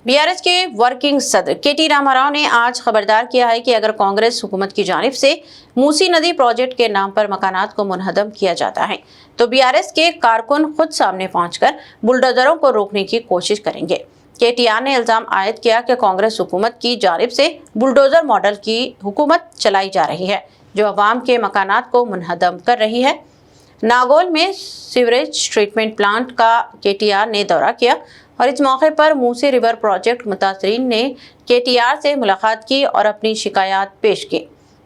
BRS के working सदर केटी रामाराव ने आज खबरदार किया है कि अगर कांग्रेस हुकूमत की जानिब से मूसी नदी प्रोजेक्ट के नाम पर मकानात को मुनहदम किया जाता है तो बीआरएस के कारकुन खुद सामने पहुंचकर बुलडोजरों को रोकने की कोशिश करेंगे। केटीआर ने इल्जाम आयद किया कि कांग्रेस हुकूमत की जानिब से बुलडोजर मॉडल की हुकूमत चलाई जा रही है जो अवाम के मकानात को मुनहदम कर रही है। नागौल में सीवरेज ट्रीटमेंट प्लांट का केटीआर ने दौरा किया और इस मौके पर मूसी रिवर प्रोजेक्ट मुतासरीन ने केटीआर से मुलाकात की और अपनी शिकायत पेश की।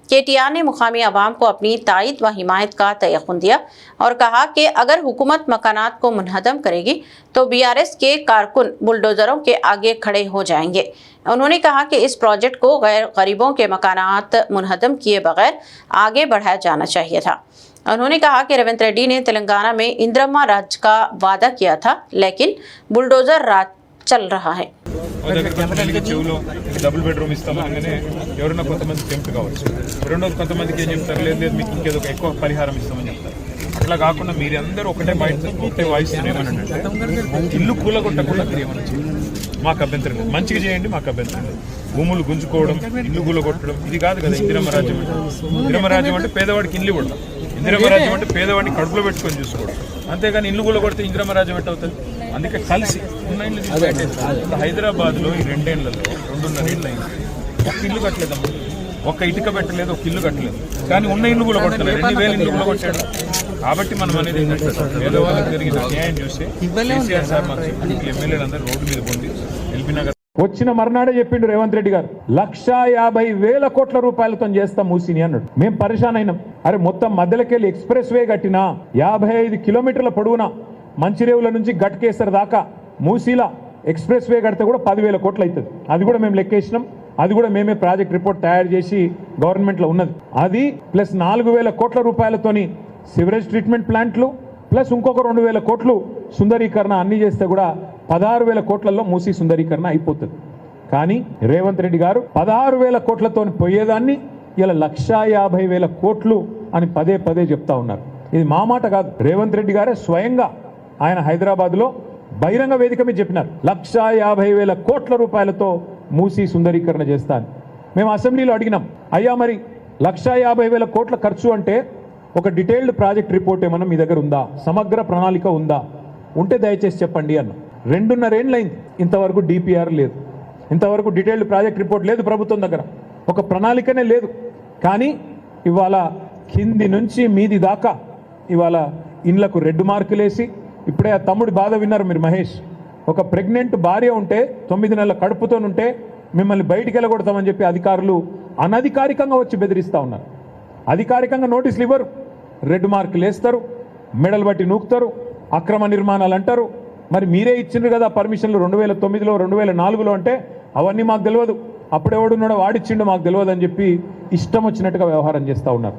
केटीआर ने मुकामी अवाम को अपनी तायद व हिमायत का तयक़ुन दिया और कहा कि अगर हुकूमत मकानात को मुनहदम करेगी तो बीआरएस के कारकुन बुलडोजरों के आगे खड़े हो जाएंगे। उन्होंने कहा कि इस प्रोजेक्ट को गरीबों के मकानात मुनहदम किए बगैर आगे बढ़ाया जाना चाहिए था। उन्होंने कहा कि रेवंत रेड्डी ने तेलंगाना में इंदिरम्मा राज का वादा किया था लेकिन बुलडोजर राज चल रहा है। డబుల్ బెడ్రూమ్ ఇస్తామనగానే ఎవరైనా కొంతమంది టెంప్ట్ కావచ్చు, రెండోది కొంతమందికి ఏం చెప్తారు, లేదు లేదు మీకు ఇంకేదో ఎక్కువ పరిహారం ఇస్తామని చెప్తారు. అట్లా కాకుండా మీరందరూ ఒకటే మైండ్ ఒకటే వాయిస్ ఏమనంటే ఇల్లు కూలగొట్టకుండా మీరు ఏమన్నా మాకు అభ్యంతరం లేదు, మంచిగా చేయండి, మాకు అభ్యంతరం లేదు. భూములు గుంజుకోవడం, ఇల్లు కూలగొట్టడం ఇది కాదు కదా ఇందిరమ్మ రాజ్యం. ఇందిరమ్మ రాజ్యం అంటే పేదవాడికి ఇల్లు ఇవ్వడం, ఇందిరమ్మ రాజ్యం అంటే పేదవాడిని కడుపులో పెట్టుకొని చూసుకోవడం, అంతేగాని ఇల్లు కూలగొడితే ఇందిరమ్మ రాజ్యం ఎట్ట అవుతుంది? అందుకే కలిసి ఉన్న ఇల్లు ఇప్పుడు హైదరాబాద్లో ఈ 2 ఏళ్లలో 2.5 ఏళ్ళు అయింది, ఒక్క ఇల్లు కట్టలేదమ్మా, ఒక్క ఇటుక పెట్టలేదు, ఒక ఇల్లు కట్టలేదు. కానీ ఉన్న ఇల్లు కూడా కొట్టలేదు, 2000 ఇల్లు కూడా కొట్టాడు. కాబట్టి మనం అనేది ఏంటంటే పేదవాళ్ళకి జరిగిన న్యాయం చూసి కేసీఆర్ సార్ మన ఎమ్మెల్యేలందరూ రోడ్డు మీద పొంది ఎల్బీనగర్ వచ్చిన మర్నాడే చెప్పిండు రేవంత్ రెడ్డి గారు 1,50,000 కోట్ల రూపాయలతో చేస్తాం మూసిని అన్నాడు. మేము పరిశాన్ అయినాం. అరే మొత్తం మధ్యలోకెళ్ళి ఎక్స్ప్రెస్ వే కట్టినా 55 కిలోమీటర్ల పొడవునా మంచిరేవుల నుంచి గట్కేసర్ దాకా మూసీలా ఎక్స్ప్రెస్ వే కడితే కూడా 10,000 కోట్లు అవుతుంది. అది కూడా మేము లెక్కేసినాం. అది కూడా మేమే ప్రాజెక్ట్ రిపోర్ట్ తయారు చేసి గవర్నమెంట్లో ఉన్నది. అది ప్లస్ 4,000 కోట్ల రూపాయలతోని సివరేజ్ ట్రీట్మెంట్ ప్లాంట్లు ప్లస్ ఇంకొక 2,000 కోట్లు సుందరీకరణ అన్ని చేస్తే కూడా 16,000 కోట్లలో మూసీ సుందరీకరణ అయిపోతుంది. కానీ రేవంత్ రెడ్డి గారు 16,000 కోట్లతో పోయేదాన్ని ఇలా 1,50,000 కోట్లు అని పదే పదే చెప్తా ఉన్నారు. ఇది మా మాట కాదు, రేవంత్ రెడ్డి గారే స్వయంగా ఆయన హైదరాబాద్లో బహిరంగ వేదిక మీద చెప్పినారు 1,50,000 కోట్ల రూపాయలతో మూసీ సుందరీకరణ చేస్తాను. మేము అసెంబ్లీలో అడిగినాం, అయ్యా మరి 1,50,000 కోట్ల ఖర్చు అంటే ఒక డీటెయిల్డ్ ప్రాజెక్ట్ రిపోర్ట్ ఏమన్నా మీ దగ్గర ఉందా, సమగ్ర ప్రణాళిక ఉందా, ఉంటే దయచేసి చెప్పండి అన్న. 2.5 ఏళ్ళైంది, ఇంతవరకు డిపిఆర్ లేదు, ఇంతవరకు డీటెయిల్డ్ ప్రాజెక్ట్ రిపోర్ట్ లేదు ప్రభుత్వం దగ్గర, ఒక ప్రణాళికనే లేదు. కానీ ఇవాళ కింది నుంచి మీది దాకా ఇవాళ ఇండ్లకు రెడ్ మార్కులేసి, ఇప్పుడే ఆ తమ్ముడి బాధ విన్నారు మీరు మహేష్, ఒక ప్రెగ్నెంట్ భార్య ఉంటే 9 నెలల కడుపుతో ఉంటే మిమ్మల్ని బయటికి వెళ్ళగొడతామని చెప్పి అధికారులు అనధికారికంగా వచ్చి బెదిరిస్తూ ఉన్నారు. అధికారికంగా నోటీసులు ఇవ్వరు, రెడ్ మార్కులు వేస్తారు, మెడలు బట్టి నూకుతారు, అక్రమ నిర్మాణాలు అంటారు. మరి మీరే ఇచ్చిండ్రు కదా పర్మిషన్లు 2009లో 2004లో అంటే అవన్నీ మాకు తెలియదు, అప్పుడెవడున్నాడో వాడిచ్చిండో మాకు తెలియదు అని చెప్పి ఇష్టం వచ్చినట్టుగా వ్యవహారం చేస్తూ ఉన్నారు.